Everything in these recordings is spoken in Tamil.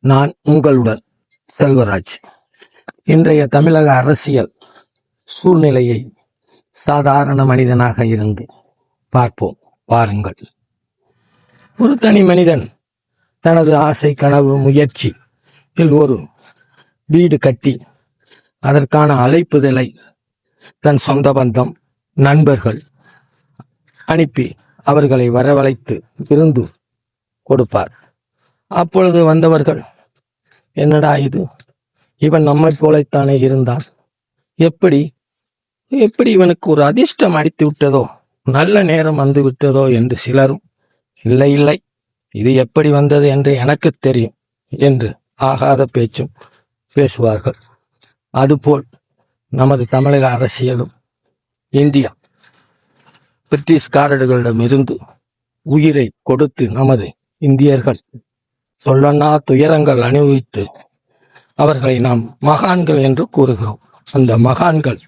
நான் உங்களுடன் செல்வராஜ். இன்றைய தமிழக அரசியல் சூழ்நிலையை சாதாரண மனிதனாக இருந்து பார்ப்போம், பாருங்கள். ஒரு தனி மனிதன் தனது ஆசை, கனவு, முயற்சி ஒரு வீடு கட்டி அதற்கான அழைப்புதலை தன் சொந்த பந்தம், நண்பர்கள் அனுப்பி அவர்களை வரவழைத்து விருந்து கொடுப்பார். அப்பொழுது வந்தவர்கள், என்னடா இது, இவன் நம்மை போலத்தானே இருந்தான், எப்படி இவனுக்கு ஒரு அதிர்ஷ்டம் அடித்து விட்டதோ, நல்ல நேரம் வந்து விட்டதோ என்று சிலரும், இல்லை இது எப்படி வந்தது என்று எனக்கு தெரியும் என்று ஆகாத பேச்சும் பேசுவார்கள். அதுபோல் நமது தமிழக அரசியலும் இந்தியா பிரிட்டிஷ்காரர்களிடமிருந்து உயிரை கொடுத்து நமது இந்தியர்கள் சொல்லனா துயரங்கள் அனுபவித்து அவர்களை நாம் மகான்கள் என்று கூறுகிறோம். அந்த மகான்கள்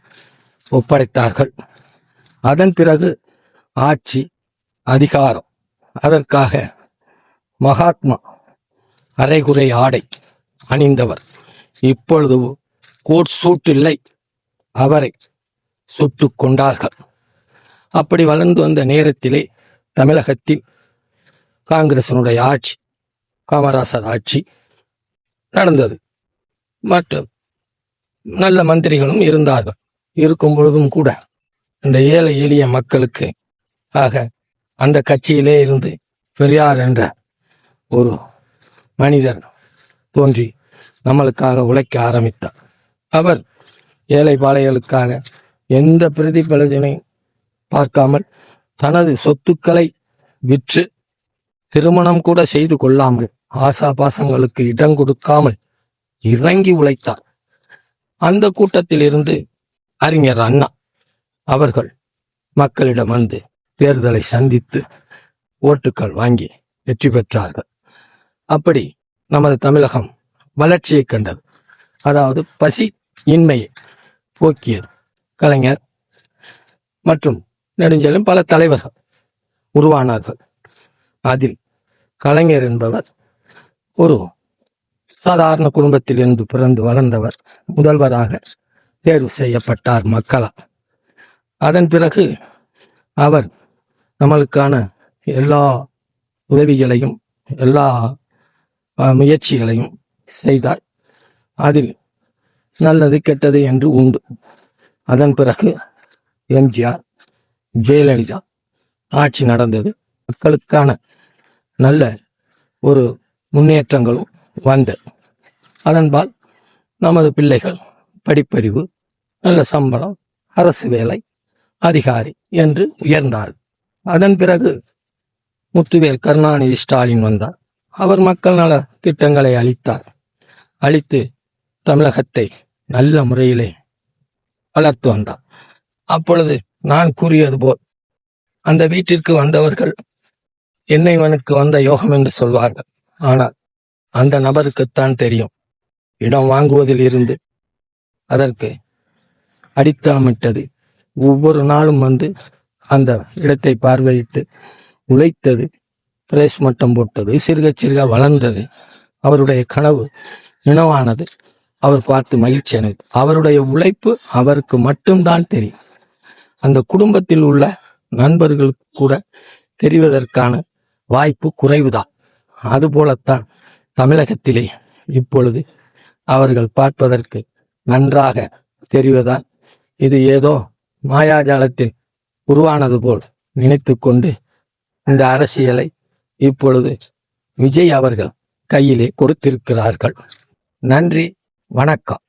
ஒப்படைத்தார்கள். அதன் பிறகு ஆட்சி, அதிகாரம், அதற்காக மகாத்மா அரைகுறை ஆடை அணிந்தவர் இப்பொழுது கோட் சூட் இல்லை, அவரை சுட்டு கொண்டார்கள். அப்படி வளர்ந்து வந்த நேரத்திலே தமிழகத்தில் காங்கிரசினுடைய ஆட்சி, காமராசர் ஆட்சி நடந்தது. மற்றும் நல்ல மந்திரிகளும் இருந்தார்கள். இருக்கும் பொழுதும் கூட இந்த ஏழை எளிய மக்களுக்கு ஆக அந்த கட்சியிலே இருந்து பெரியார் என்ற ஒரு மனிதர் தோன்றி நம்மளுக்காக உழைக்க ஆரம்பித்தார். அவர் ஏழை பாளைகளுக்காக எந்த பிரதிபலனை பார்க்காமல் தனது சொத்துக்களை விற்று திருமணம் கூட செய்து கொள்ளாமல், ஆசா பாசங்களுக்கு இடம் கொடுக்காமல் இறங்கி உழைத்தார். அந்த கூட்டத்தில் இருந்து அறிஞர் அண்ணா அவர்கள் மக்களிடம் வந்து தேர்தலை சந்தித்து ஓட்டுக்கள் வாங்கி வெற்றி பெற்றார்கள். அப்படி நமது தமிழகம் வளர்ச்சியை கண்டது. அதாவது பசி இன்மையை போக்கியது. கலைஞர் மற்றும் நெடுஞ்செழியன் பல தலைவர்கள் உருவானார்கள். அதில் கலைஞர் என்பவர் ஒரு சாதாரண குடும்பத்தில் இருந்து பிறந்து வளர்ந்தவர். முதல்வராக தேர்வு செய்யப்பட்டார் மக்களால். அதன் பிறகு அவர் நம்மளுக்கான எல்லா உதவிகளையும் எல்லா முயற்சிகளையும் செய்தார். அதில் நல்லது கெட்டது என்று உண்டு. அதன் பிறகு எம்ஜிஆர், ஜெயலலிதா ஆட்சி நடந்தது. மக்களுக்கான நல்ல ஒரு முன்னேற்றங்களும் வந்தது. அதன்பால் நமது பிள்ளைகள் படிப்பறிவு, நல்ல சம்பளம், அரசு வேலை, அதிகாரி என்று உயர்ந்தார். அதன் பிறகு முத்துவேல் கருணாநிதி ஸ்டாலின் வந்தார். அவர் மக்கள் நல திட்டங்களை அளித்து தமிழகத்தை நல்ல முறையிலே வளர்த்து வந்தார். அப்பொழுது நான் கூறியது போல் அந்த வீட்டிற்கு வந்தவர்கள் என்னைவனுக்கு வந்த யோகம் என்று சொல்வார்கள். ஆனால் அந்த நபருக்குத்தான் தெரியும், இடம் வாங்குவதில் இருந்து அதற்கு அடித்தளமிட்டது, ஒவ்வொரு நாளும் வந்து அந்த இடத்தை பார்வையிட்டு உழைத்தது, பிரேஸ் மட்டம் போட்டது, சிறுக சிறுக வளர்ந்தது. அவருடைய கனவு நினைவானது. அவர் பார்த்து மகிழ்ச்சி அடைந்தது. அவருடைய உழைப்பு அவருக்கு மட்டும்தான் தெரியும். அந்த குடும்பத்தில் உள்ள நண்பர்களுக்கு கூட தெரிவதற்கான வாய்ப்பு குறைவுதான். அதுபோலத்தான் தமிழகத்திலே இப்பொழுது அவர்கள் பார்ப்பதற்கு நன்றாக தெரிவதால் இது ஏதோ மாயாஜாலத்தில் உருவானது போல் நினைத்து கொண்டு இந்த அரசியலை இப்பொழுது விஜய் அவர்கள் கையிலே கொடுத்திருக்கிறார்கள். நன்றி, வணக்கம்.